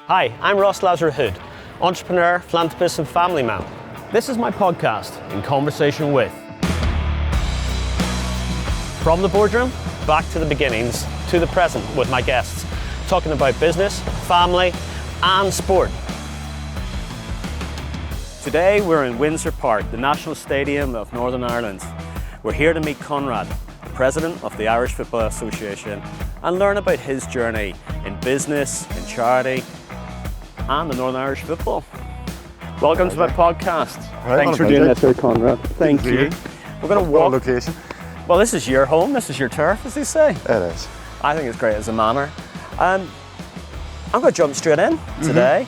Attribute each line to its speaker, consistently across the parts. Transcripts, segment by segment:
Speaker 1: Hi, I'm Ross Lazaroo-Hood, entrepreneur, philanthropist and family man. This is my podcast, In Conversation With. From the boardroom, back to the beginnings, to the present with my guests, talking about business, family and sport. Today we're in Windsor Park, the National Stadium of Northern Ireland. We're here to meet Conrad, President of the Irish Football Association, and learn about his journey in business, in charity, and the Northern Irish football. Welcome to my podcast. Thanks for doing this here, Conrad. Thank you. We're going to walk.
Speaker 2: Location.
Speaker 1: Well, this is your home, this is your turf, as they say.
Speaker 2: It is.
Speaker 1: I think it's great as a manner. I'm going to jump straight in today,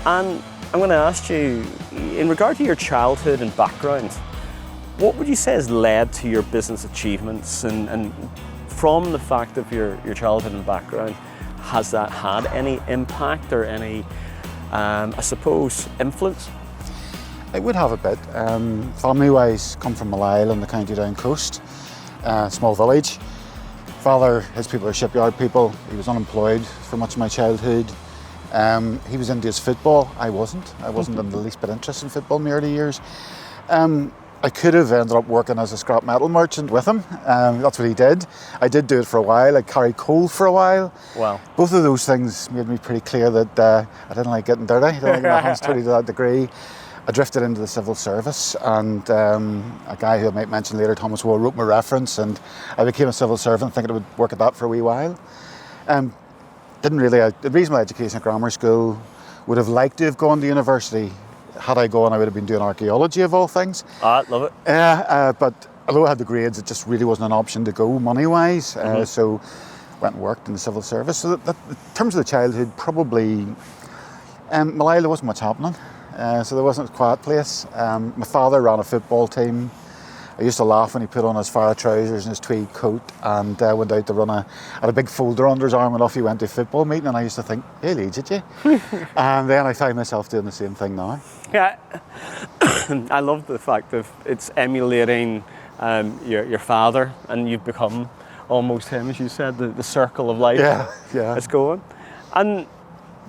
Speaker 1: and I'm going to ask you, in regard to your childhood and background, what would you say has led to your business achievements, and from the fact of your childhood and background, has that had any impact or any, I suppose, influence?
Speaker 2: It would have a bit. Family-wise, come from Malyle on the County Down coast, small village. Father, his people are shipyard people. He was unemployed for much of my childhood. He was into his football. I wasn't in the least bit interested in football in the early years. I could have ended up working as a scrap metal merchant with him. That's what he did. I did do it for a while. I carried coal for a while.
Speaker 1: Wow. Both
Speaker 2: of those things made me pretty clear that I didn't like getting dirty. I didn't like getting my hands dirty to that degree. I drifted into the civil service, and a guy who I might mention later, Thomas Wall, wrote me a reference, and I became a civil servant thinking I would work at that for a wee while. Didn't really, a reasonable education at grammar school, would have liked to have gone to university. Had I gone, I would have been doing archaeology of all things.
Speaker 1: Love it.
Speaker 2: But although I had the grades, it just really wasn't an option to go money-wise. So went and worked in the civil service. So that in terms of the childhood, probably, Malyle, there wasn't much happening. So there wasn't a quiet place. My father ran a football team. I used to laugh when he put on his Farah trousers and his tweed coat and went out to run had a big folder under his arm, and off he went to a football meeting, and I used to think, hey, Leeds, did you? And then I find myself doing the same thing now.
Speaker 1: Yeah, I love the fact that it's emulating your father, and you've become almost him, as you said, the circle of life.
Speaker 2: Yeah.
Speaker 1: It's going. And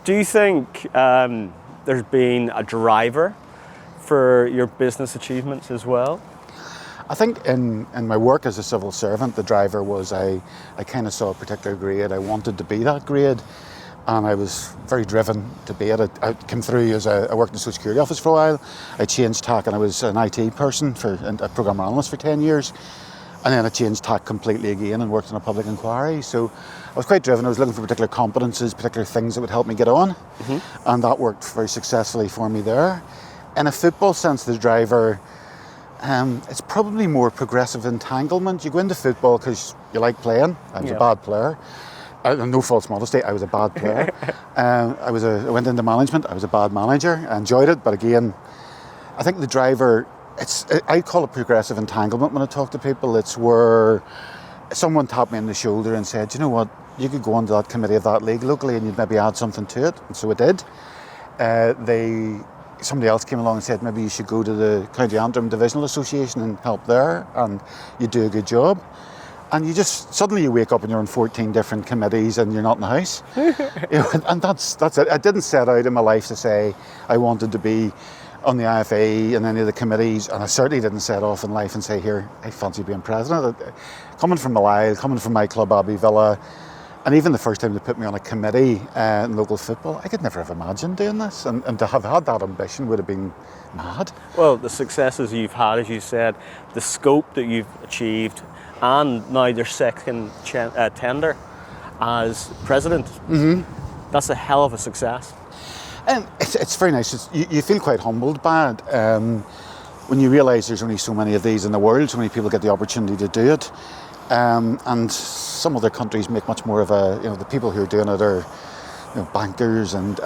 Speaker 1: do you think there's been a driver for your business achievements as well?
Speaker 2: I think in my work as a civil servant, the driver was I kind of saw a particular grade. I wanted to be that grade, and I was very driven to be it. I came through as I worked in the Social Security office for a while. I changed tack, and I was an IT person and a programmer analyst for 10 years. And then I changed tack completely again and worked in a public inquiry. So I was quite driven. I was looking for particular competences, particular things that would help me get on. And that worked very successfully for me there. In a football sense, the driver, it's probably more progressive entanglement. You go into football because you like playing. I was a bad player. No false modesty, I was a bad player. I went into management. I was a bad manager. I enjoyed it, but again, I think the driver, I call it progressive entanglement when I talk to people. It's where someone tapped me on the shoulder and said, you know what, you could go onto that committee of that league locally and you'd maybe add something to it. And so I did. Somebody else came along and said, maybe you should go to the County Antrim Divisional Association and help there, and you do a good job. And you just, suddenly you wake up and you're on 14 different committees and you're not in the house. And that's it. I didn't set out in my life to say I wanted to be on the IFA and any of the committees, and I certainly didn't set off in life and say, here, I fancy being president. Coming from Malyle, coming from my club, Abbey Villa, and even the first time they put me on a committee in local football, I could never have imagined doing this. And to have had that ambition would have been mad.
Speaker 1: Well, the successes you've had, as you said, the scope that you've achieved, and now your second tender as president, that's a hell of a success.
Speaker 2: And it's very nice. You feel quite humbled by it. When you realise there's only so many of these in the world, so many people get the opportunity to do it. And some other countries make much more of the people who are doing it are, bankers and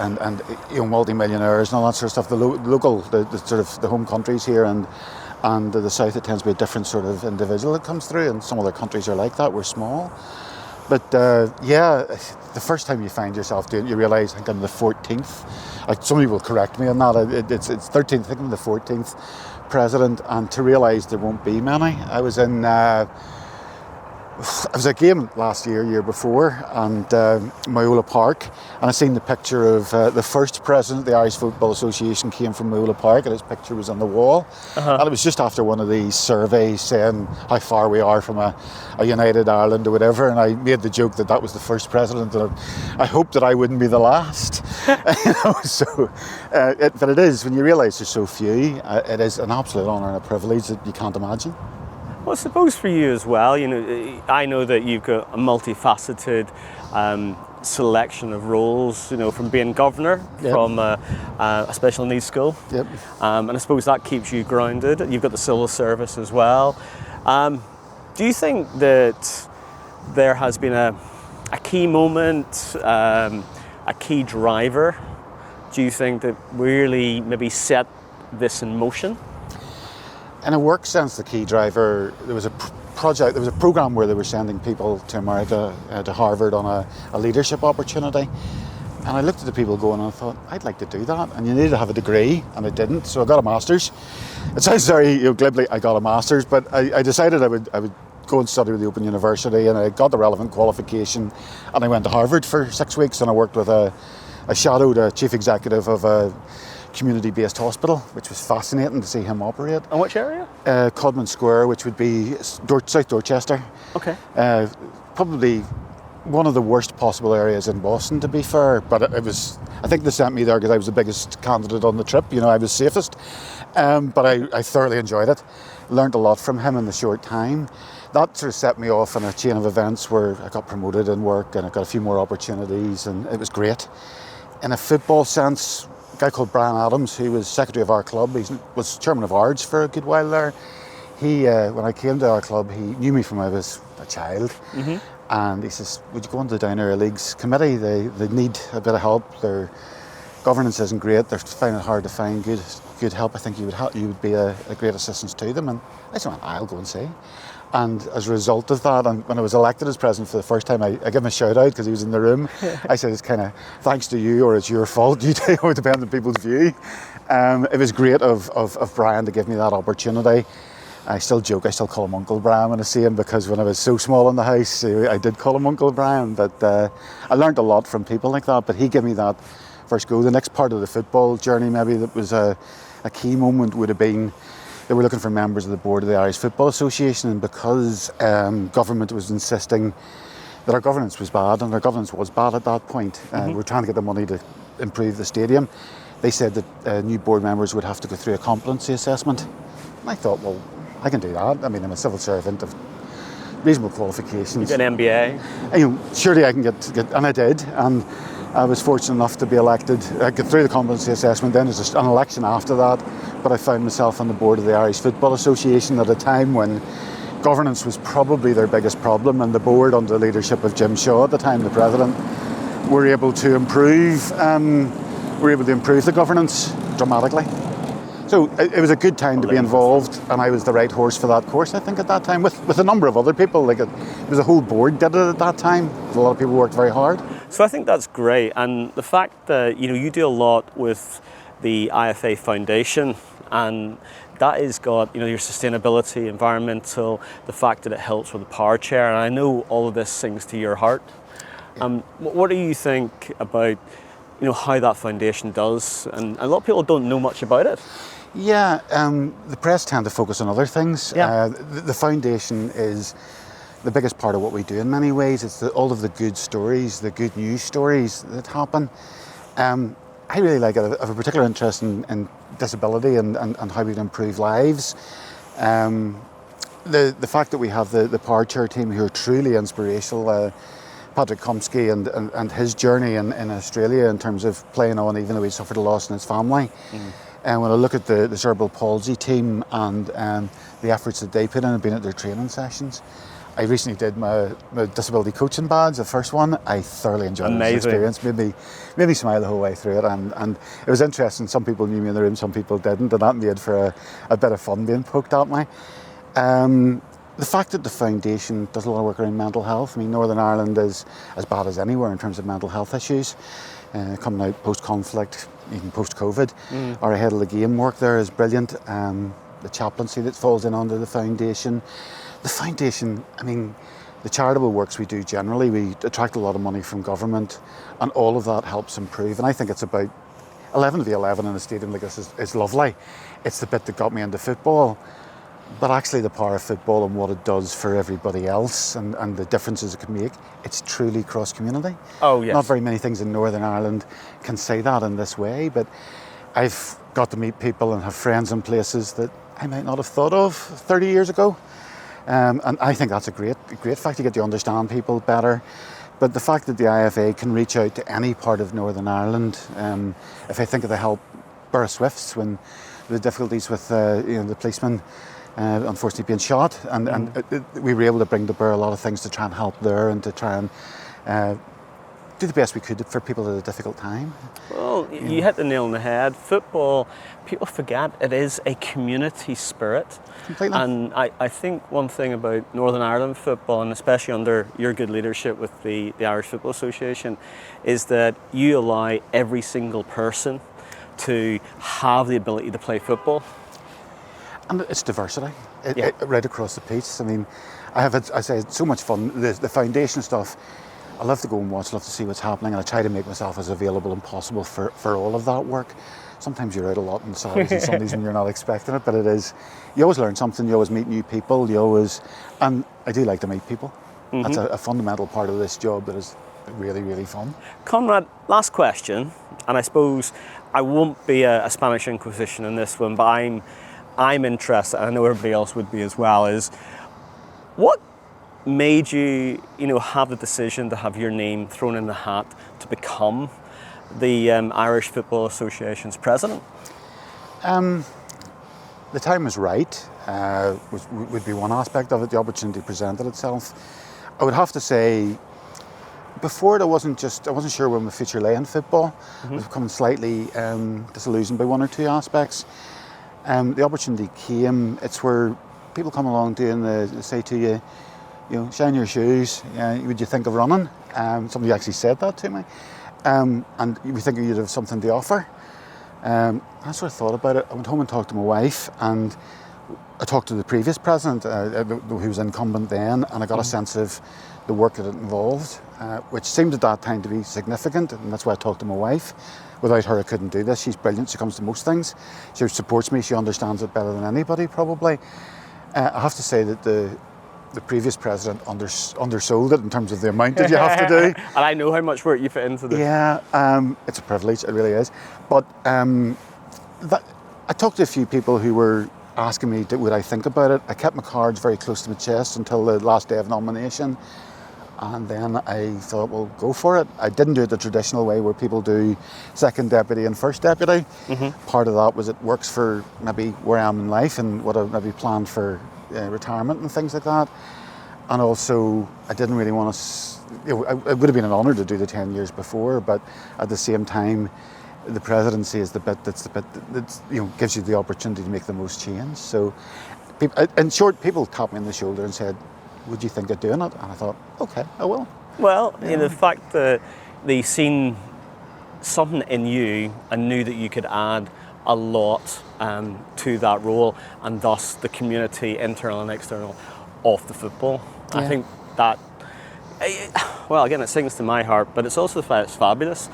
Speaker 2: multi-millionaires and all that sort of stuff. The local, the sort of the home countries here and the south, it tends to be a different sort of individual that comes through, and some other countries are like that. We're small. But the first time you find yourself doing it, you realise, I think I'm the 14th. Somebody will correct me on that. It's 13th, I think I'm the 14th president, and to realise there won't be many. I was in I was at a game last year before, and Windsor Park, and I seen the picture of the first president of the Irish Football Association came from Windsor Park, and his picture was on the wall. And it was just after one of these surveys saying how far we are from a united Ireland or whatever, and I made the joke that was the first president, and I hoped that I wouldn't be the last. But it is, when you realise there's so few, it is an absolute honour and a privilege that you can't imagine.
Speaker 1: Well, I suppose for you as well, I know that you've got a multifaceted selection of roles, from being governor, from a special needs school.
Speaker 2: Yep.
Speaker 1: And I suppose that keeps you grounded. You've got the civil service as well. Do you think that there has been a key moment, a key driver, do you think, that really maybe set this in motion?
Speaker 2: In a work sense, the key driver, there was a program where they were sending people to America, to Harvard, on a leadership opportunity. And I looked at the people going and I thought, I'd like to do that. And you need to have a degree, and I didn't. So I got a master's. It sounds very glibly, I got a master's, but I decided I would go and study with the Open University, and I got the relevant qualification, and I went to Harvard for 6 weeks, and I worked with a chief executive of a community-based hospital, which was fascinating to see him operate.
Speaker 1: And which area?
Speaker 2: Codman Square, which would be South Dorchester.
Speaker 1: Okay.
Speaker 2: Probably one of the worst possible areas in Boston, to be fair, but I think they sent me there because I was the biggest candidate on the trip, I was safest. But I thoroughly enjoyed it, learned a lot from him in the short time. That sort of set me off on a chain of events where I got promoted in work and I got a few more opportunities, and it was great. In a football sense, a guy called Brian Adams, who was secretary of our club, he was chairman of Ards for a good while there. He, when I came to our club, he knew me from when I was a child. Mm-hmm. And he says, would you go on to the Down Area Leagues committee? They need a bit of help. Their governance isn't great. They're finding it hard to find good help. I think you would be a great assistance to them. And I said, I'll go and see. And as a result of that, and when I was elected as president for the first time, I gave him a shout out because he was in the room. I said, it's kind of thanks to you, or it's your fault. You do, it depends on people's view. It was great of Brian to give me that opportunity. I still joke, I still call him Uncle Brian when I see him, because when I was so small in the house, I did call him Uncle Brian. But I learned a lot from people like that. But he gave me that first go. The next part of the football journey, maybe that was a key moment, would have been they were looking for members of the board of the Irish Football Association, and because government was insisting that our governance was bad, and our governance was bad at that point, we were trying to get the money to improve the stadium, they said that new board members would have to go through a competency assessment. And I thought, well, I can do that. I mean, I'm a civil servant of reasonable qualifications.
Speaker 1: You got an MBA?
Speaker 2: And, surely I can get, and I did. And I was fortunate enough to be elected. I got through the competency assessment, then there's an election after that, but I found myself on the board of the Irish Football Association at a time when governance was probably their biggest problem, and the board, under the leadership of Jim Shaw at the time, the president, were able to improve the governance dramatically. So it was a good time to be involved, and I was the right horse for that course, I think, at that time, with a number of other people. It was a whole board did it at that time. A lot of people worked very hard.
Speaker 1: So I think that's great, and the fact that you do a lot with the IFA Foundation, and that has got your sustainability, environmental, the fact that it helps with the power chair, and I know all of this sings to your heart. What do you think about how that foundation does? And a lot of people don't know much about it.
Speaker 2: Yeah, the press tend to focus on other things.
Speaker 1: Yeah.
Speaker 2: The foundation is the biggest part of what we do in many ways. It's all of the good stories, the good news stories that happen. I really like it. I have a particular interest in disability and how we can improve lives. The fact that we have the power chair team who are truly inspirational, Patrick Komsky and his journey in Australia in terms of playing on, even though he suffered a loss in his family. And when I look at the cerebral palsy team and the efforts that they put in, I've been at their training sessions. I recently did my disability coaching badge, the first one. I thoroughly enjoyed this experience. Made me smile the whole way through it, and it was interesting. Some people knew me in the room, some people didn't, and that made for a bit of fun being poked at me. The fact that the foundation does a lot of work around mental health. I mean, Northern Ireland is as bad as anywhere in terms of mental health issues. Coming out post-conflict, even post-COVID, our ahead of the game work there is brilliant. The chaplaincy that falls in under the foundation. The foundation, I mean, the charitable works we do generally, we attract a lot of money from government, and all of that helps improve. And I think it's about 11v11 in a stadium like this is lovely. It's the bit that got me into football. But actually the power of football and what it does for everybody else and the differences it can make, it's truly cross-community.
Speaker 1: Oh, yes.
Speaker 2: Not very many things in Northern Ireland can say that in this way, but I've got to meet people and have friends in places that I might not have thought of 30 years ago. And I think that's a great fact. You get to understand people better. But the fact that the IFA can reach out to any part of Northern Ireland, if I think of the help Borough Swifts when the difficulties with the policemen unfortunately being shot, and we were able to bring to bear a lot of things to try and help there and to try and do the best we could for people at a difficult time.
Speaker 1: Well, you hit the nail on the head. Football, people forget it is a community spirit.
Speaker 2: Completely.
Speaker 1: And I think one thing about Northern Ireland football, and especially under your good leadership with the Irish Football Association, is that you allow every single person to have the ability to play football.
Speaker 2: And it's diversity, right across the piece. I mean, I say it's so much fun. The foundation stuff, I love to go and watch, love to see what's happening, and I try to make myself as available as possible for all of that work. Sometimes you're out a lot on Saturdays and Sundays when you're not expecting it, but it is, you always learn something, you always meet new people, and I do like to meet people. Mm-hmm. That's a fundamental part of this job that is really, really fun.
Speaker 1: Conrad, last question, and I suppose I won't be a Spanish Inquisition in this one, but I'm interested, and I know everybody else would be as well, is what made you have the decision to have your name thrown in the hat to become the Irish Football Association's president?
Speaker 2: The time was right, would be one aspect of it. The opportunity presented itself. I would have to say, before it, I wasn't sure where my future lay in football. Mm-hmm. I was becoming slightly disillusioned by one or two aspects. The opportunity came. It's where people come along say to you, shine your shoes. Would you think of running? Somebody actually said that to me, and you think you'd have something to offer. I sort of thought about it. I went home and talked to my wife, and I talked to the previous president, who was incumbent then, and I got a sense of the work that it involved, which seemed at that time to be significant, and that's why I talked to my wife. Without her, I couldn't do this. She's brilliant. She comes to most things. She supports me. She understands it better than anybody, probably. I have to say that the previous president undersold it in terms of the amount that you have to do.
Speaker 1: And I know how much work you fit into this.
Speaker 2: Yeah, it's a privilege. It really is. But I talked to a few people who were asking me would I think about it. I kept my cards very close to my chest until the last day of nomination. And then I thought, well, go for it. I didn't do it the traditional way where people do second deputy and first deputy. Mm-hmm. Part of that was it works for maybe where I am in life and what I've maybe planned for retirement and things like that. And also, I didn't really want to, it would have been an honour to do the 10 years before, but at the same time, the presidency is the bit that gives you the opportunity to make the most change. So, in short, people tapped me on the shoulder and said, would you think of doing it? And I thought, okay, I will.
Speaker 1: Well, the fact that they seen something in you and knew that you could add a lot to that role, and thus the community, internal and external, of the football. Yeah. I think that, well, again, it sings to my heart, but it's also the fact it's fabulous.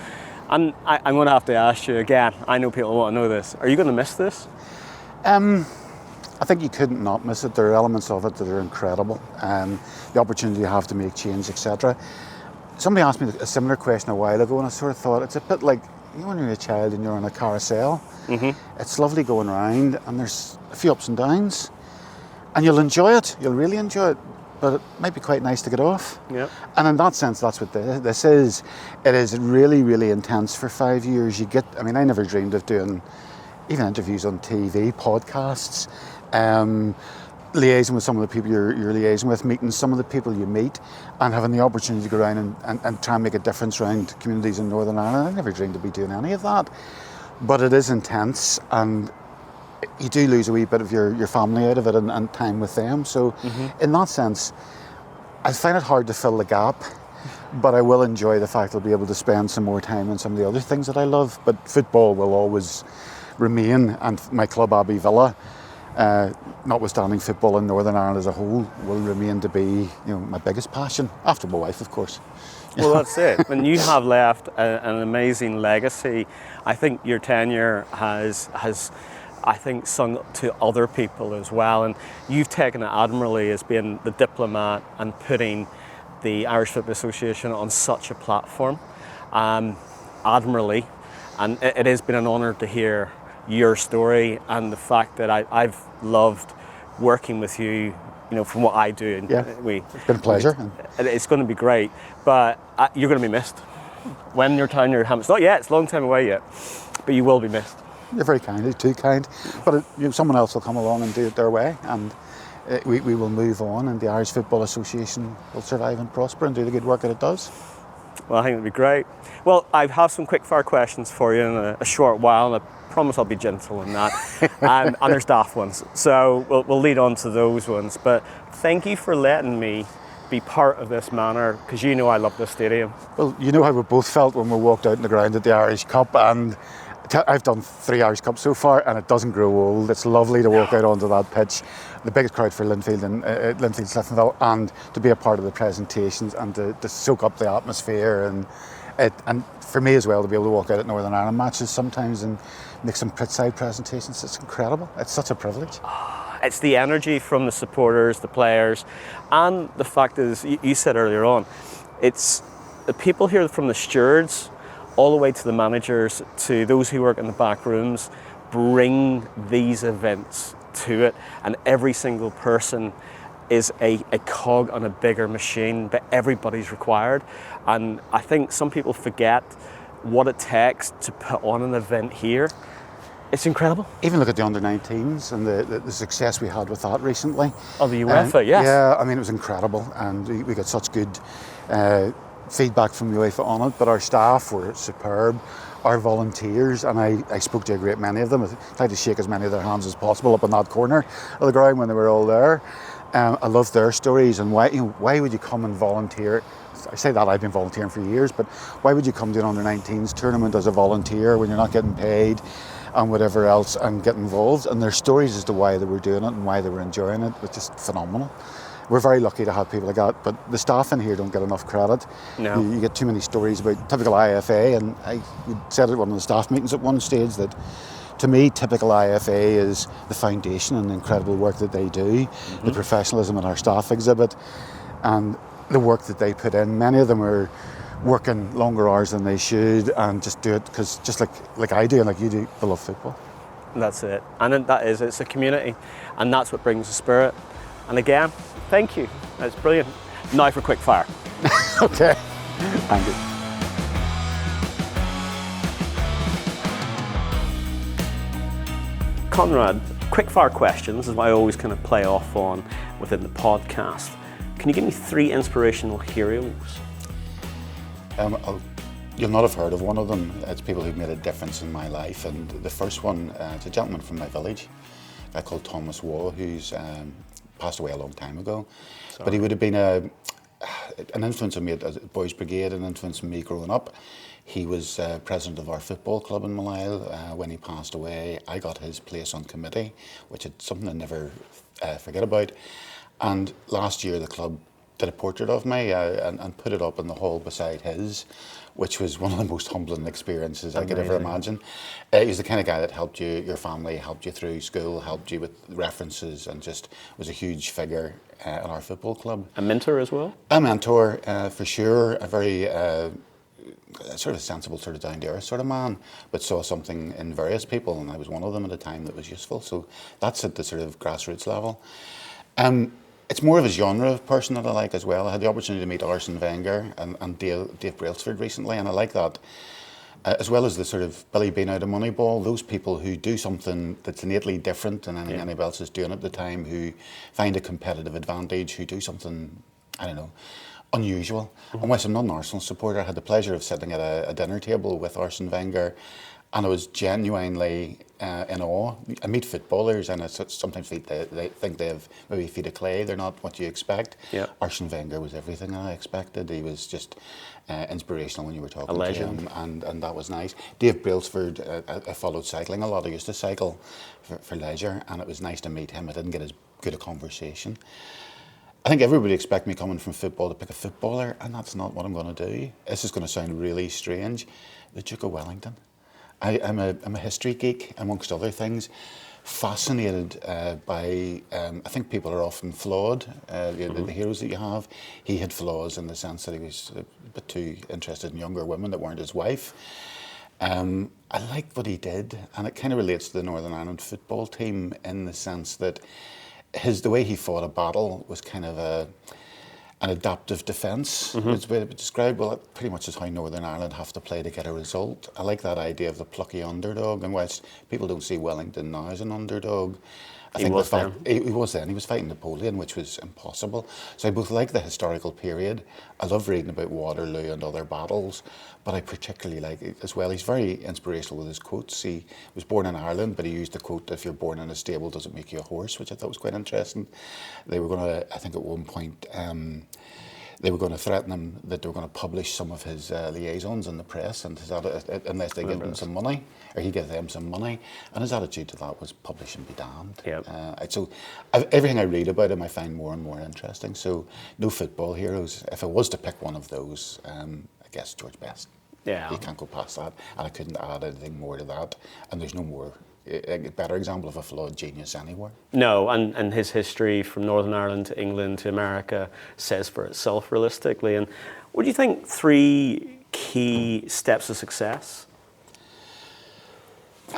Speaker 1: And I'm going to have to ask you again, I know people want to know this, are you going to miss this?
Speaker 2: I think you couldn't not miss it. There are elements of it that are incredible. The opportunity you have to make change, etc. Somebody asked me a similar question a while ago, and I sort of thought it's a bit like when you're a child and you're on a carousel. Mm-hmm. It's lovely going around, and there's a few ups and downs, and you'll enjoy it. You'll really enjoy it, but it might be quite nice to get off. Yeah. And in that sense, that's what this is. It is really, really intense for 5 years. I never dreamed of doing even interviews on TV, podcasts. Liaising with some of the people you're liaising with, meeting some of the people you meet, and having the opportunity to go around and try and make a difference around communities in Northern Ireland. I never dreamed to be doing any of that, but it is intense, and you do lose a wee bit of your family out of it and time with them. So in that sense, I find it hard to fill the gap, but I will enjoy the fact I'll be able to spend some more time on some of the other things that I love. But football will always remain, and my club Abbey Villa, notwithstanding football in Northern Ireland as a whole, will remain to be my biggest passion, after my wife, of course.
Speaker 1: Well, that's it. When you have left an amazing legacy, I think your tenure has I think, sung to other people as well. And you've taken it admirably as being the diplomat and putting the Irish Football Association on such a platform, admirably. And it has been an honour to hear your story and the fact that I've loved working with you, from what I do. And
Speaker 2: yeah, it's been a pleasure.
Speaker 1: It's going to be great, but you're going to be missed. When your tenure happens, not yet, it's a long time away yet, but you will be missed.
Speaker 2: You're very kind, you're too kind. But someone else will come along and do it their way, and we will move on, and the Irish Football Association will survive and prosper and do the good work that it does.
Speaker 1: Well, I think it'll be great. Well, I have some quick-fire questions for you in a short while, and I promise I'll be gentle in that. And there's daft ones, so we'll lead on to those ones. But thank you for letting me be part of this manor, because I love this stadium.
Speaker 2: Well, you know how we both felt when we walked out in the ground at the Irish Cup, and I've done 3 Irish Cups so far, and it doesn't grow old. It's lovely to walk out onto that pitch, the biggest crowd for Linfield and Linfield Cliftonville, and to be a part of the presentations and to soak up the atmosphere, and for me as well to be able to walk out at Northern Ireland matches sometimes and make some pitchside presentations. It's incredible. It's such a privilege.
Speaker 1: It's the energy from the supporters, the players, and the fact is, you said earlier on, it's the people here from the stewards all the way to the managers, to those who work in the back rooms, bring these events to it, and every single person is a cog on a bigger machine, but everybody's required. And I think some people forget what it takes to put on an event here. It's incredible.
Speaker 2: Even look at the under-19s and the success we had with that recently.
Speaker 1: Oh, the UEFA, yes.
Speaker 2: Yeah, I mean, it was incredible, and we got such good feedback from UEFA on it, but our staff were superb, our volunteers, and I spoke to a great many of them. I tried to shake as many of their hands as possible up in that corner of the ground when they were all there. I love their stories, and why would you come and volunteer? I say that, I've been volunteering for years, but why would you come to an under-19s tournament as a volunteer when you're not getting paid and whatever else, and get involved? And their stories as to why they were doing it and why they were enjoying it was just phenomenal. We're very lucky to have people like that, but the staff in here don't get enough credit.
Speaker 1: No.
Speaker 2: You get too many stories about typical IFA, and I said at one of the staff meetings at one stage that to me, typical IFA is the foundation and the incredible work that they do, the professionalism that our staff exhibit, and the work that they put in. Many of them are working longer hours than they should, and just do it because, just like I do and like you do, they love football.
Speaker 1: That's it. And it's a community, and that's what brings the spirit. And again, thank you. That's brilliant. Now for quickfire.
Speaker 2: Okay. Thank you.
Speaker 1: Conrad, quickfire questions is what I always kind of play off on within the podcast. Can you give me 3 inspirational heroes?
Speaker 2: You'll not have heard of one of them. It's people who've made a difference in my life. And the first one, it's a gentleman from my village, a guy called Thomas Waugh, who's passed away a long time ago.
Speaker 1: Sorry.
Speaker 2: But he would have been an influence on me at Boys Brigade, an influence on me growing up. He was president of our football club in Malile. When he passed away, I got his place on committee, which is something I never forget about. And last year the club did a portrait of me and put it up in the hall beside his, which was one of the most humbling experiences I could ever imagine. He's the kind of guy that helped you, your family, helped you through school, helped you with references, and just was a huge figure in our football club.
Speaker 1: A mentor as well?
Speaker 2: A mentor, for sure. A very sort of sensible, sort of down-to-earth sort of man, but saw something in various people, and I was one of them at a time that was useful. So that's at the sort of grassroots level. It's more of a genre of person that I like as well. I had the opportunity to meet Arsene Wenger and Dave Brailsford recently, and I like that. As well as the sort of Billy Bean out of Moneyball, those people who do something that's innately different than anything anybody else is doing at the time, who find a competitive advantage, who do something, I don't know, unusual. And whilst I'm not an Arsenal supporter, I had the pleasure of sitting at a dinner table with Arsene Wenger, And I was genuinely in awe. I meet footballers, and I sometimes they think they have maybe feet of clay. They're not what you expect.
Speaker 1: Yeah.
Speaker 2: Arsene Wenger was everything I expected. He was just inspirational when you were talking
Speaker 1: A
Speaker 2: to him,
Speaker 1: legend.
Speaker 2: and that was nice. Dave Brailsford, I followed cycling a lot. I used to cycle for leisure, and it was nice to meet him. I didn't get as good a conversation. I think everybody expects me coming from football to pick a footballer, and that's not what I'm going to do. This is going to sound really strange. The Duke of Wellington. I'm a history geek, amongst other things. Fascinated by, I think people are often flawed, the heroes that you have. He had flaws in the sense that he was a bit too interested in younger women that weren't his wife. I liked what he did, and it kind of relates to the Northern Ireland football team in the sense that the way he fought a battle was kind of an adaptive defence. It's the way to describe. Well, that pretty much is how Northern Ireland have to play to get a result. I like that idea of the plucky underdog, and whilst people don't see Wellington now as an underdog, I think the fact he was then. He was fighting Napoleon, which was impossible. So I both like the historical period. I love reading about Waterloo and other battles, but I particularly like it as well. He's very inspirational with his quotes. He was born in Ireland, but he used the quote, "If you're born in a stable, doesn't make you a horse," which I thought was quite interesting. They were going to, I think at one point, they were going to threaten him that they were going to publish some of his liaisons in the press, and unless they give him some money, or he gave them some money. And his attitude to that was publish and be damned.
Speaker 1: Yep.
Speaker 2: Everything I read about him, I find more and more interesting. So no football heroes. If I was to pick one of those, I guess George Best.
Speaker 1: Yeah.
Speaker 2: You can't go past that, and I couldn't add anything more to that. And there's no more. A better example of a flawed genius anywhere.
Speaker 1: No, and his history from Northern Ireland to England to America says for itself realistically. And what do you think 3 key steps of success?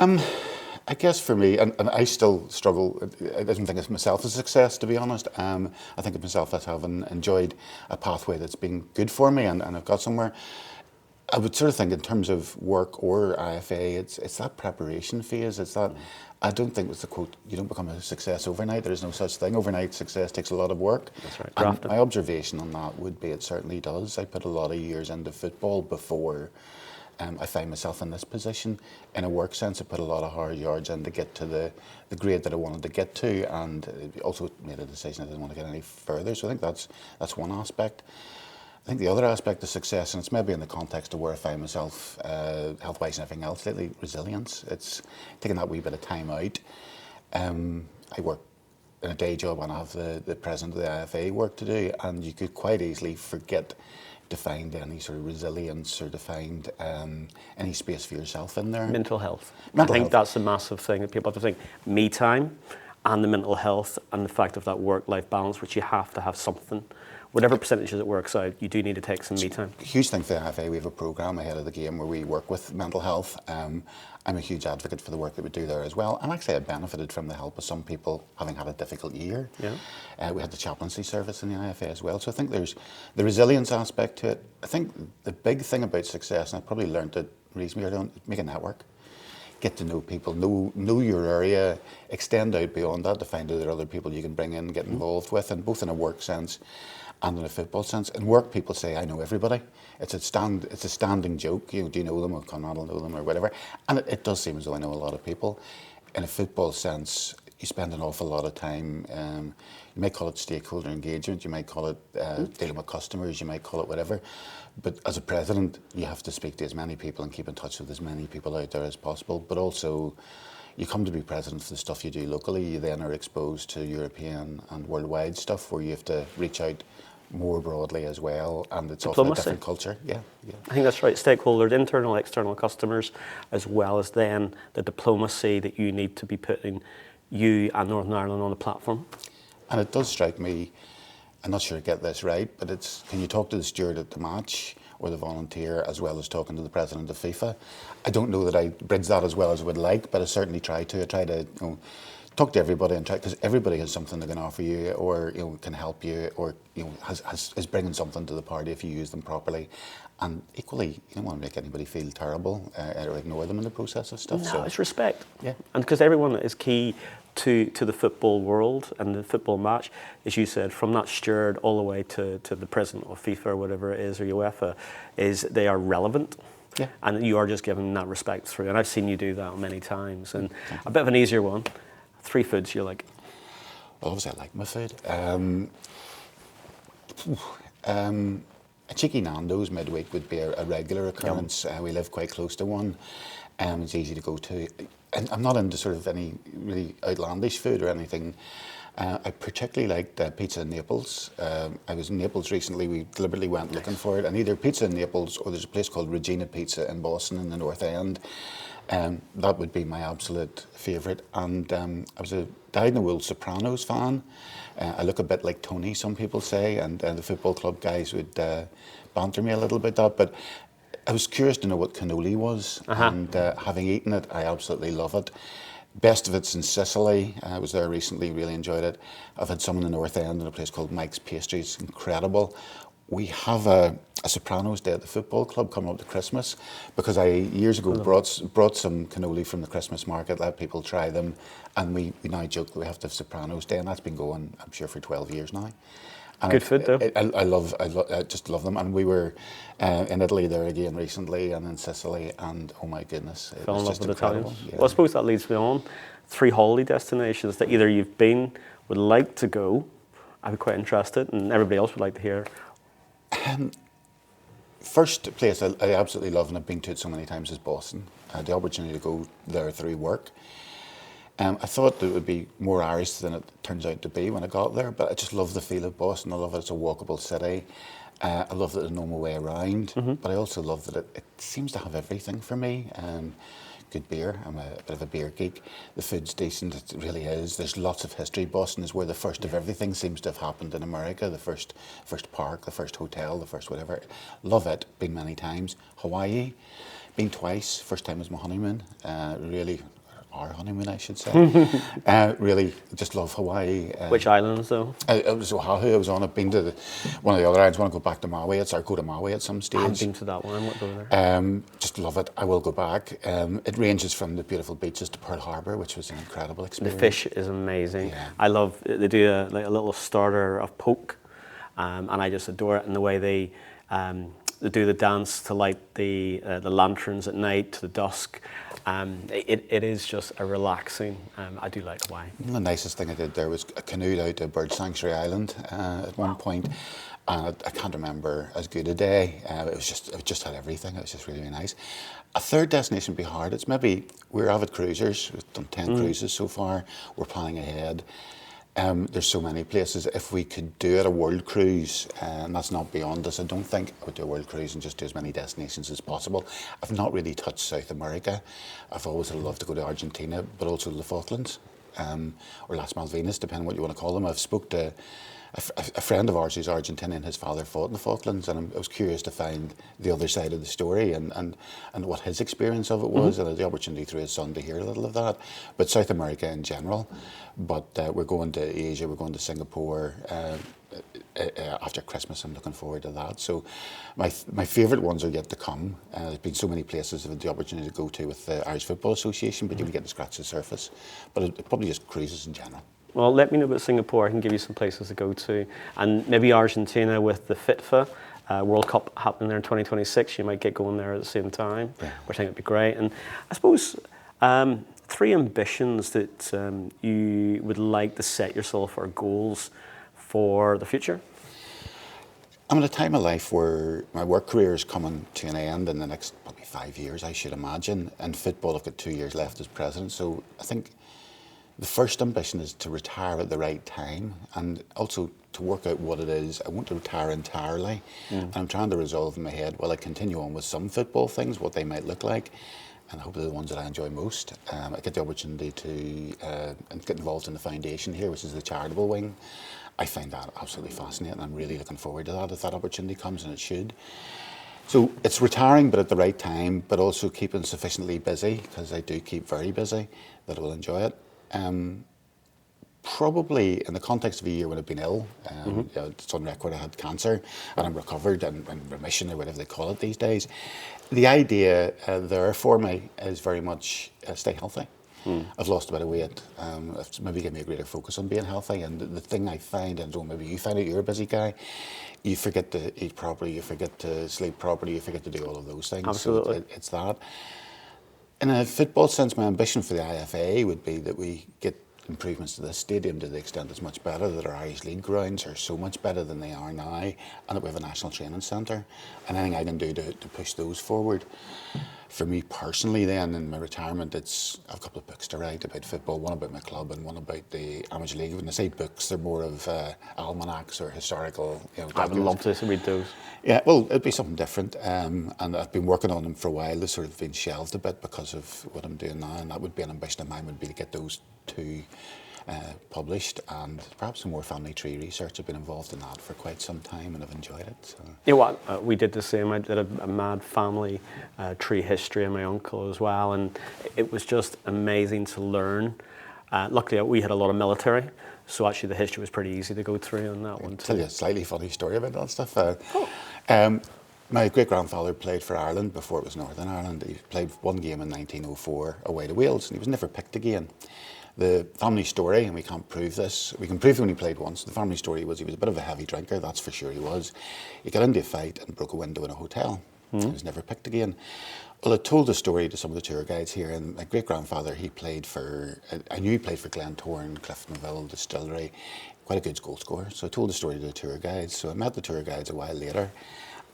Speaker 2: I guess for me, and I still struggle, I don't think of myself as a success, to be honest. I think of myself as having enjoyed a pathway that's been good for me, and I've got somewhere. I would sort of think in terms of work or IFA, it's that preparation phase. It's that, I don't think it's the quote, you don't become a success overnight. There is no such thing. Overnight success takes a lot of work.
Speaker 1: That's right.
Speaker 2: And my observation on that would be it certainly does. I put a lot of years into football before I find myself in this position. In a work sense, I put a lot of hard yards in to get to the grade that I wanted to get to, and also made a decision I didn't want to get any further. So I think that's one aspect. I think the other aspect of success, and it's maybe in the context of where I find myself health-wise and everything else lately, resilience. It's taking that wee bit of time out. I work in a day job and I have the president of the IFA work to do, and you could quite easily forget to find any sort of resilience or to find any space for yourself in there.
Speaker 1: Mental health. I think that's a massive thing that people have to think. Me time and the mental health and the fact of that work-life balance, which you have to have something. Whatever percentages it works out, you do need to take some me time.
Speaker 2: Huge thing for the IFA, we have a programme ahead of the game where we work with mental health. I'm a huge advocate for the work that we do there as well. And actually I benefited from the help of some people having had a difficult year. Yeah. We had the chaplaincy service in the IFA as well. So I think there's the resilience aspect to it. I think the big thing about success, and I probably learned it reasonably early on, make a network. Get to know people, know your area, extend out beyond that to find out there are other people you can bring in, get involved with, and both in a work sense and in a football sense. In work, people say, I know everybody. It's a standing joke. Do you know them, or Conrad will know them, or whatever. And it does seem as though I know a lot of people. In a football sense, you spend an awful lot of time, you might call it stakeholder engagement, you might call it dealing with customers, you might call it whatever. But as a president, you have to speak to as many people and keep in touch with as many people out there as possible. But also, you come to be president for the stuff you do locally. You then are exposed to European and worldwide stuff where you have to reach out more broadly as well, and it's often a different culture. Yeah.
Speaker 1: I think that's right. Stakeholders, internal, external customers, as well as then the diplomacy that you need to be putting you and Northern Ireland on the platform.
Speaker 2: And it does strike me, I'm not sure I get this right, but it's, can you talk to the steward at the match or the volunteer as well as talking to the president of FIFA? I don't know that I bridge that as well as I would like, but I certainly try to. I try to talk to everybody and try, because everybody has something they can offer you, or can help you, or is bringing something to the party if you use them properly. And equally, you don't want to make anybody feel terrible or ignore them in the process of stuff.
Speaker 1: No,
Speaker 2: so
Speaker 1: it's respect.
Speaker 2: Yeah.
Speaker 1: And because everyone is key to the football world and the football match, as you said, from that steward all the way to the president of FIFA or whatever it is, or UEFA, is they are relevant.
Speaker 2: Yeah.
Speaker 1: And you are just giving that respect through. And I've seen you do that many times. And a bit of an easier one, 3 foods you like.
Speaker 2: Obviously, I like my food. A cheeky Nando's midweek would be a regular occurrence. We live quite close to one. It's easy to go to. And I'm not into sort of any really outlandish food or anything. I particularly liked pizza in Naples. I was in Naples recently. We deliberately went looking for it. And either pizza in Naples or there's a place called Regina Pizza in Boston in the North End. That would be my absolute favourite. And I was a dyed-in-the-wool Sopranos fan. I look a bit like Tony, some people say, and the football club guys would banter me a little bit that. But I was curious to know what cannoli was, and having eaten it, I absolutely love it. Best of it's in Sicily. I was there recently, really enjoyed it. I've had some in the North End in a place called Mike's Pastries, incredible. We have a Sopranos Day at the football club coming up to Christmas because I years ago brought some cannoli from the Christmas market, let people try them, and we now joke that we have to have Sopranos Day, and that's been going, I'm sure, for 12 years now. And
Speaker 1: Good food though.
Speaker 2: I just love them, and we were in Italy there again recently, and in Sicily, and oh my goodness, it
Speaker 1: Fell in
Speaker 2: was
Speaker 1: love
Speaker 2: just
Speaker 1: with
Speaker 2: incredible.
Speaker 1: Italians.
Speaker 2: Yeah.
Speaker 1: Well, I suppose that leads me on. 3 holiday destinations that either you've been, would like to go, I'd be quite interested, and everybody else would like to hear.
Speaker 2: First place I absolutely love, and I've been to it so many times, is Boston. I had the opportunity to go there through work. I thought that it would be more Irish than it turns out to be when I got there, but I just love the feel of Boston. I love that it's a walkable city. I love that there's no more way around, but I also love that it seems to have everything for me. Good beer, I'm a bit of a beer geek. The food's decent, it really is. There's lots of history. Boston is where the first of everything seems to have happened in America. The first park, the first hotel, the first whatever. Love it, been many times. Hawaii, been twice. First time was my honeymoon. Really, our honeymoon, I should say. Really just love Hawaii.
Speaker 1: Which islands though?
Speaker 2: It was Oahu I was on. I've been to one of the other islands. I want to go back to Maui. Or go to Maui at some stage.
Speaker 1: I haven't been to that one. I want to go there.
Speaker 2: Just love it. I will go back. It ranges from the beautiful beaches to Pearl Harbor, which was an incredible
Speaker 1: The
Speaker 2: experience.
Speaker 1: fish is amazing.
Speaker 2: Yeah.
Speaker 1: I love, they do a little starter of poke, and I just adore it. And the way they do the dance to light the lanterns at night to the dusk. It is just a relaxing. I do like Hawaii.
Speaker 2: The nicest thing I did there was a canoe out to Bird Sanctuary Island at one point. I can't remember as good a day. It just had everything. It was just really, really nice. A third destination would be hard. It's maybe, we're avid cruisers. We've done 10 cruises so far. We're planning ahead. There's so many places. If we could do it a world cruise, and that's not beyond us, I don't think I would do a world cruise and just do as many destinations as possible. I've not really touched South America. I've always loved to go to Argentina, but also the Falklands, or Las Malvinas, depending on what you want to call them. I've spoke to a friend of ours who's Argentinian. His father fought in the Falklands, and I was curious to find the other side of the story and what his experience of it was, and I had the opportunity through his son to hear a little of that. But South America in general. But we're going to Asia, we're going to Singapore after Christmas. I'm looking forward to that. So my favourite ones are yet to come. There's been so many places I've had the opportunity to go to with the Irish Football Association, but you get to scratch the surface. But it probably just cruises in general.
Speaker 1: Well, let me know about Singapore. I can give you some places to go to. And maybe Argentina with the FIFA World Cup happening there in 2026. You might get going there at the same time, which I think would be great. And I suppose 3 ambitions that you would like to set yourself or goals for the future?
Speaker 2: I'm at a time of life where my work career is coming to an end in the next probably 5 years, I should imagine. And football, I've got 2 years left as president. So I think the first ambition is to retire at the right time, and also to work out what it is. I want to retire entirely, and I'm trying to resolve in my head, will I continue on with some football things, what they might look like, and I hope they're the ones that I enjoy most. I get the opportunity to get involved in the foundation here, which is the charitable wing. I find that absolutely fascinating. I'm really looking forward to that if that opportunity comes, and it should. So it's retiring, but at the right time, but also keeping sufficiently busy, because I do keep very busy, that I will enjoy it. Probably in the context of a year when I've been ill, it's on record I had cancer, and I'm recovered and in remission, or whatever they call it these days. The idea there for me is very much stay healthy. I've lost a bit of weight. It's maybe given me a greater focus on being healthy. And the thing I find, and maybe you find it, you're a busy guy, you forget to eat properly, you forget to sleep properly, you forget to do all of those things.
Speaker 1: Absolutely.
Speaker 2: So it's that. In a football sense, my ambition for the IFA would be that we get improvements to the stadium to the extent it's much better, that our Irish League grounds are so much better than they are now, and that we have a national training centre, and anything I can do to push those forward. For me personally then, in my retirement, I've a couple of books to write about football, one about my club and one about the Amateur League. When I say books, they're more of almanacs or historical,
Speaker 1: I would love to read those.
Speaker 2: Yeah, well, it'd be something different, and I've been working on them for a while. They've sort of been shelved a bit because of what I'm doing now, and that would be an ambition of mine, would be to get those two published, and perhaps some more family tree research. I've been involved in that for quite some time, and I've enjoyed it. So.
Speaker 1: You know what, we did the same. I did a mad family tree history of my uncle as well, and it was just amazing to learn. Luckily, we had a lot of military, so actually the history was pretty easy to go through on that one too.
Speaker 2: I'll tell you a slightly funny story about that stuff. My great-grandfather played for Ireland before it was Northern Ireland. He played one game in 1904 away to Wales, and he was never picked again. The family story, and we can't prove this, we can prove he only played once. The family story was he was a bit of a heavy drinker, that's for sure he was. He got into a fight and broke a window in a hotel. He was never picked again. Well, I told the story to some of the tour guides here, and my great-grandfather, I knew he played for Glentoran, Cliftonville, Distillery, quite a good goal scorer. So I told the story to the tour guides. So I met the tour guides a while later,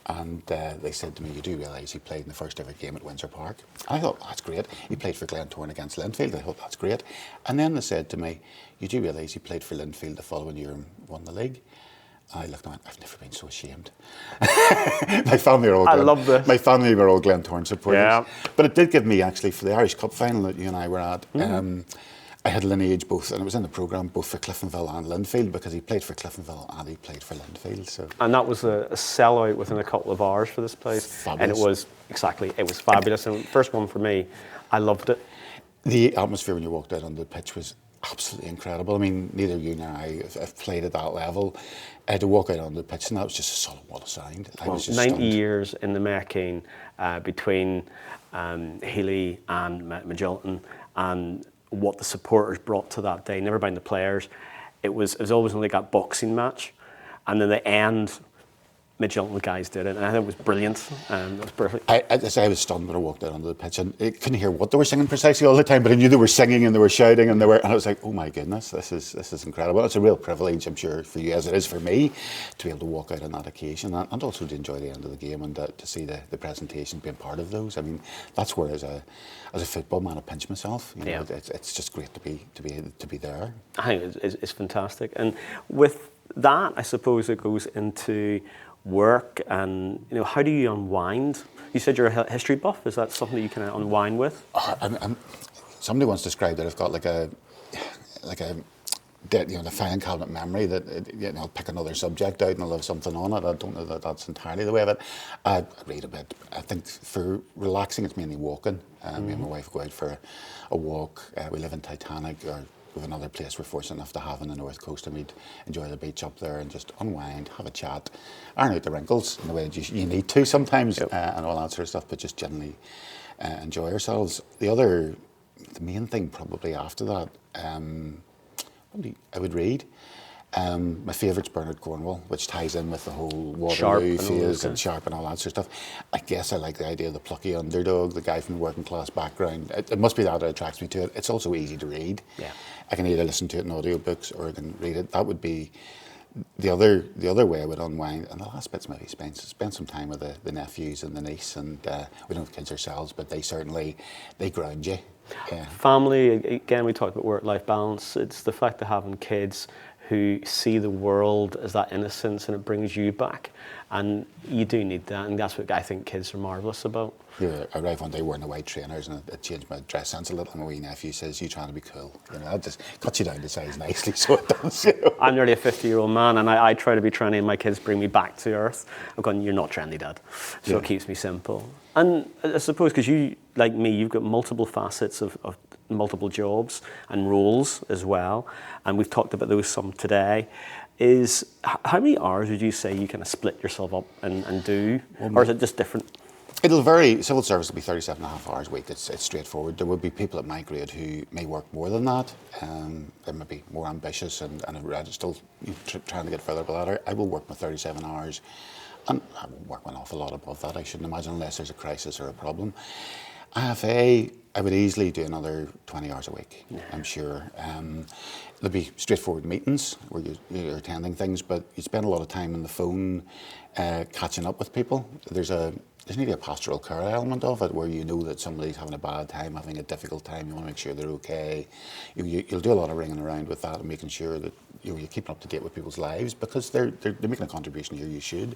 Speaker 2: and they said to me, you do realise he played in the first ever game at Windsor Park? I thought, that's great. He played for Glentoran against Linfield. I thought, that's great. And then they said to me, you do realise he played for Linfield the following year and won the league? I looked and went, I've never been so ashamed. My family were all Glentoran supporters.
Speaker 1: Yeah.
Speaker 2: But it did give me, actually, for the Irish Cup final that you and I were at, I had lineage both, and it was in the programme, both for Cliftonville and Linfield, because he played for Cliftonville and he played for Linfield. So.
Speaker 1: And that was a sellout within a couple of hours for this place.
Speaker 2: Fabulous.
Speaker 1: And it was fabulous. And first one for me, I loved it.
Speaker 2: The atmosphere when you walked out on the pitch was absolutely incredible. I mean, neither you nor I have played at that level. I had to walk out on the pitch, and that was just a solid wall of sound. I was just
Speaker 1: 90
Speaker 2: stunned.
Speaker 1: years in the making between Healy and Magilton, and what the supporters brought to that day, never mind the players. It was always like that boxing match, and then the end, Magilton guys did it, and I think it was brilliant. It was perfect.
Speaker 2: I was stunned when I walked out onto the pitch, and I couldn't hear what they were singing precisely all the time, but I knew they were singing and they were shouting, and I was like, oh my goodness, this is incredible. It's a real privilege, I'm sure, for you as it is for me, to be able to walk out on that occasion, and also to enjoy the end of the game and to see the presentation, being part of those. I mean, that's where as a football man I pinch myself. You know, it's just great to be there. I
Speaker 1: think it's fantastic, and with that, I suppose it goes into work, and how do you unwind? You said you're a history buff. Is that something that you can unwind with?
Speaker 2: Somebody once described that I've got like a the filing cabinet memory, that I'll pick another subject out and I'll have something on it. I don't know that that's entirely the way of it. I read a bit. I think for relaxing, it's mainly walking. Me and my wife go out for a walk. We live in Titanic, or we have another place we're fortunate enough to have on the north coast, and we'd enjoy the beach up there and just unwind, have a chat, iron out the wrinkles in the way that you need to sometimes, and all that sort of stuff, but just generally enjoy ourselves. The main thing probably after that, I would read. My favourite's Bernard Cornwell, which ties in with the whole Waterloo phase and Sharp and all that sort of stuff. I guess I like the idea of the plucky underdog, the guy from the working class background. It must be that attracts me to it. It's also easy to read. Yeah. I can either listen to it in audiobooks or I can read it. That would be the other way I would unwind. And the last bit's maybe spend some time with the nephews and the niece. And we don't have kids ourselves, but they ground you. Yeah.
Speaker 1: Family, again, we talked about work-life balance. It's the fact of having kids who see the world as that innocence, and it brings you back. And you do need that, and that's what I think kids are marvellous about.
Speaker 2: Yeah, I arrived one day wearing the white trainers, and it changed my dress sense a little. And my wee nephew says, "You trying to be cool?" That just cuts you down to size nicely, so it does.
Speaker 1: I'm nearly a 50-year-old man, and I try to be trendy, and my kids bring me back to earth. I've gone, "You're not trendy, Dad," so it keeps me simple. And I suppose because you, like me, you've got multiple facets of multiple jobs and roles as well, and we've talked about those some today. How many hours would you say you kind of split yourself up and do, or is it just different?
Speaker 2: It'll vary. Civil service will be 37 and a half hours a week. It's straightforward. There will be people at my grade who may work more than that. They may be more ambitious and are still trying to get further up the ladder. I will work my 37 hours, and I won't work an awful lot above that, I shouldn't imagine, unless there's a crisis or a problem. IFA, I would easily do another 20 hours a week, I'm sure. There'll be straightforward meetings where you're attending things, but you spend a lot of time on the phone catching up with people. There's maybe a pastoral care element of it where you know that somebody's having a bad time, having a difficult time, you want to make sure they're okay. You'll do a lot of ringing around with that and making sure that you're keeping up to date with people's lives, because they're making a contribution here, you should.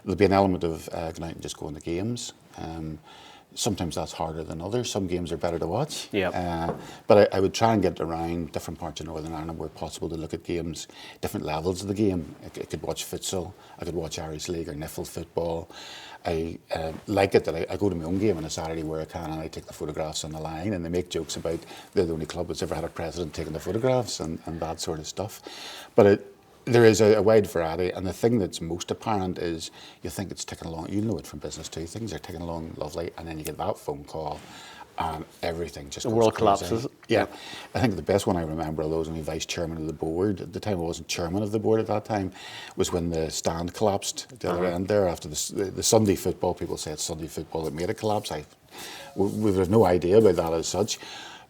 Speaker 2: There'll be an element of going out and just going to games. Sometimes that's harder than others. Some games are better to watch.
Speaker 1: Yep.
Speaker 2: But I would try and get around different parts of Northern Ireland where possible to look at games, different levels of the game. I could watch futsal, I could watch Irish League or Niffle football. I like it that I go to my own game on a Saturday where I can, and I take the photographs on the line, and they make jokes about they're the only club that's ever had a president taking the photographs and that sort of stuff. But there is a wide variety, and the thing that's most apparent is you think it's ticking along. You know it from business too. Things are ticking along lovely, and then you get that phone call, and everything just
Speaker 1: the
Speaker 2: goes
Speaker 1: world
Speaker 2: crazy.
Speaker 1: collapses.
Speaker 2: Yeah, I think the best one I remember, although I was only vice chairman of the board at the time, I wasn't chairman of the board at that time, was when the stand collapsed at the other end there after the Sunday football. People say it's Sunday football that made it collapse. We have no idea about that as such.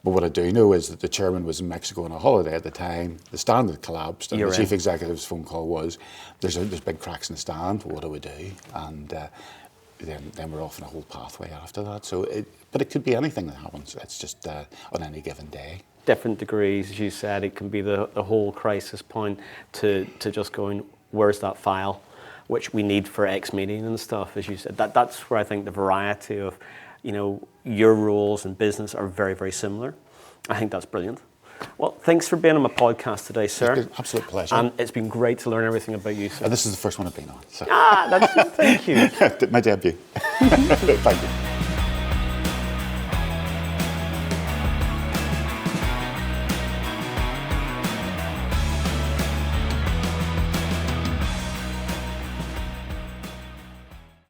Speaker 2: But what I do know is that the chairman was in Mexico on a holiday at the time. The stand had collapsed, and the chief executive's phone call was, "There's big cracks in the stand. What do we do?" And then we're off in a whole pathway after that. But it could be anything that happens. It's just on any given day.
Speaker 1: Different degrees, as you said. It can be the whole crisis point to just going, where's that file, which we need for X meeting and stuff, as you said. That's where I think the variety of, your roles in business are very, very similar. I think that's brilliant. Well, thanks for being on my podcast today, sir.
Speaker 2: It's been an absolute pleasure.
Speaker 1: And it's been great to learn everything about you, sir.
Speaker 2: This is the first one I've been on. So.
Speaker 1: Thank you.
Speaker 2: My debut. Thank you.